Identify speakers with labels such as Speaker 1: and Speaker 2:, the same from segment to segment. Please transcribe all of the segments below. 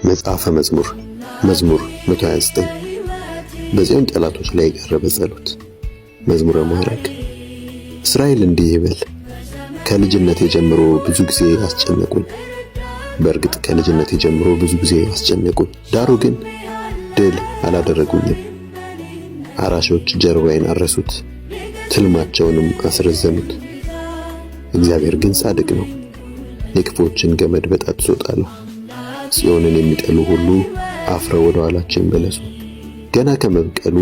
Speaker 1: መጽሐፈ መዝሙር መዝሙር 129 በጽዮን ጠላቶች ላይ የቀረበ ጸሎት። መዝሙረ መዋረግ። እስራኤል እንዲህ ይበል፣ ከልጅነቴ ጀምሮ ብዙ ጊዜ አስጨነቁኝ። በእርግጥ ከልጅነቴ ጀምሮ ብዙ ጊዜ አስጨነቁኝ፣ ዳሩ ግን ድል አላደረጉኝም። አራሾች ጀርባዬን አረሱት፣ ትልማቸውንም አስረዘሙት። እግዚአብሔር ግን ጻድቅ ነው፣ የክፎችን ገመድ በጣጥሶ ጣለው። ጽዮንን የሚጠሉ ሁሉ አፍረው ወደ ኋላቸው ይመለሱ። ገና ከመብቀሉ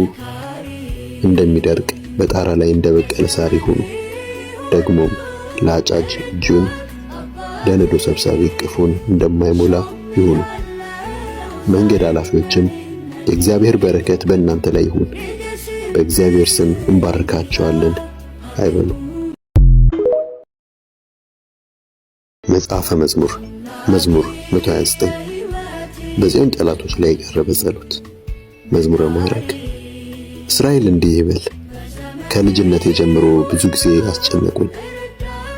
Speaker 1: እንደሚደርቅ በጣራ ላይ እንደበቀለ ሣር ይሁኑ። ደግሞም ለአጫጅ እጁን ለነዶ ሰብሳቢ እቅፉን እንደማይሞላ ይሁኑ። መንገድ አላፊዎችም የእግዚአብሔር በረከት በእናንተ ላይ ይሁን፣ በእግዚአብሔር ስም እንባርካቸዋለን አይበሉ። መጽሐፈ መዝሙር መዝሙር 129 በጽዮን ጠላቶች ላይ የቀረበ ጸሎት። መዝሙረ መዋረግ። እስራኤል እንዲህ ይበል፣ ከልጅነቴ ጀምሮ ብዙ ጊዜ አስጨነቁኝ።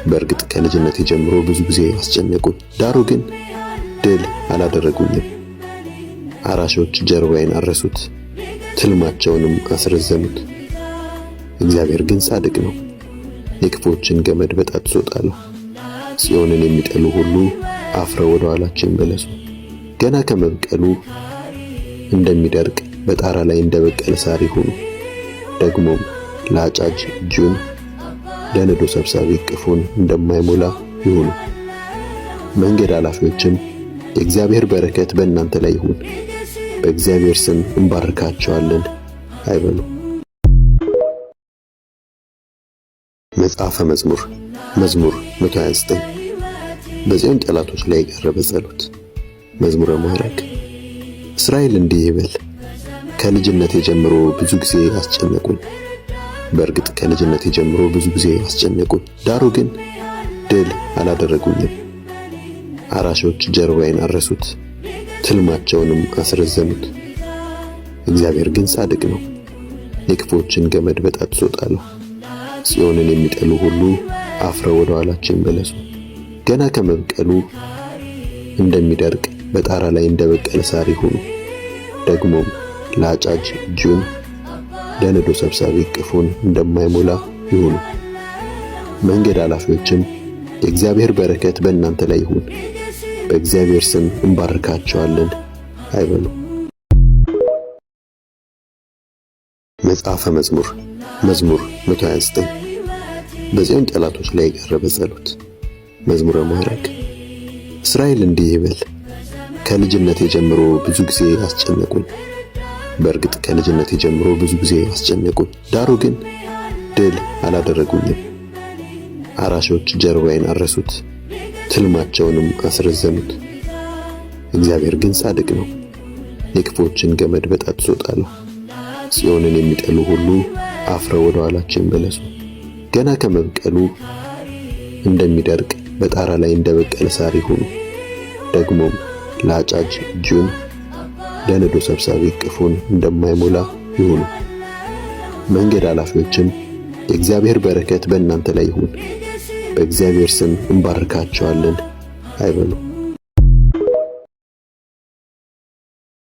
Speaker 1: በእርግጥ ከልጅነቴ ጀምሮ ብዙ ጊዜ አስጨነቁኝ፣ ዳሩ ግን ድል አላደረጉኝም። አራሾች ጀርባዬን አረሱት፣ ትልማቸውንም አስረዘሙት። እግዚአብሔር ግን ጻድቅ ነው፣ የክፎችን ገመድ በጣጥሶ ጣለው። ጽዮንን የሚጠሉ ሁሉ አፍረው ወደ ኋላቸው ይመለሱ። ገና ከመብቀሉ እንደሚደርቅ በጣራ ላይ እንደበቀለ ሣር ይሁኑ። ደግሞም ለአጫጅ እጁን ለነዶ ሰብሳቢ እቅፉን እንደማይሞላ ይሁኑ። መንገድ አላፊዎችም የእግዚአብሔር በረከት በእናንተ ላይ ይሁን፣ በእግዚአብሔር ስም እንባርካቸዋለን አይበሉ። መጽሐፈ መዝሙር መዝሙር 129 በጽዮን ጠላቶች ላይ የቀረበ ጸሎት። መዝሙረ መዋረግ። እስራኤል እንዲህ ይበል፣ ከልጅነቴ ጀምሮ ብዙ ጊዜ አስጨነቁኝ። በእርግጥ ከልጅነቴ ጀምሮ ብዙ ጊዜ አስጨነቁኝ፣ ዳሩ ግን ድል አላደረጉኝም። አራሾች ጀርባዬን አረሱት፣ ትልማቸውንም አስረዘሙት። እግዚአብሔር ግን ጻድቅ ነው፣ የክፎችን ገመድ በጣጥሶ ጣለው። ጽዮንን የሚጠሉ ሁሉ አፍረው ወደ ኋላቸው ይመለሱ። ገና ከመብቀሉ እንደሚደርቅ በጣራ ላይ እንደበቀለ ሣር ይሁኑ። ደግሞም ለአጫጅ እጁን ለነዶ ሰብሳቢ እቅፉን እንደማይሞላ ይሁኑ። መንገድ አላፊዎችም የእግዚአብሔር በረከት በእናንተ ላይ ይሁን፣ በእግዚአብሔር ስም እንባርካቸዋለን አይበሉ። መጽሐፈ መዝሙር መዝሙር 129 በጽዮን ጠላቶች ላይ የቀረበ ጸሎት። መዝሙረ መዋረግ። እስራኤል እንዲህ ይበል፣ ከልጅነቴ ጀምሮ ብዙ ጊዜ አስጨነቁኝ። በእርግጥ ከልጅነቴ ጀምሮ ብዙ ጊዜ አስጨነቁኝ፣ ዳሩ ግን ድል አላደረጉኝም። አራሾች ጀርባዬን አረሱት፣ ትልማቸውንም አስረዘሙት። እግዚአብሔር ግን ጻድቅ ነው፣ የክፎችን ገመድ በጣጥሶ ጣለው። ጽዮንን የሚጠሉ ሁሉ አፍረው ወደ ኋላቸው ይመለሱ። ገና ከመብቀሉ እንደሚደርቅ በጣራ ላይ እንደበቀለ ሣር ይሁኑ። ደግሞም ለአጫጅ እጁን ለነዶ ሰብሳቢ እቅፉን እንደማይሞላ ይሁኑ። መንገድ አላፊዎችም የእግዚአብሔር በረከት በእናንተ ላይ ይሁን፣ በእግዚአብሔር ስም እንባርካቸዋለን አይበሉ።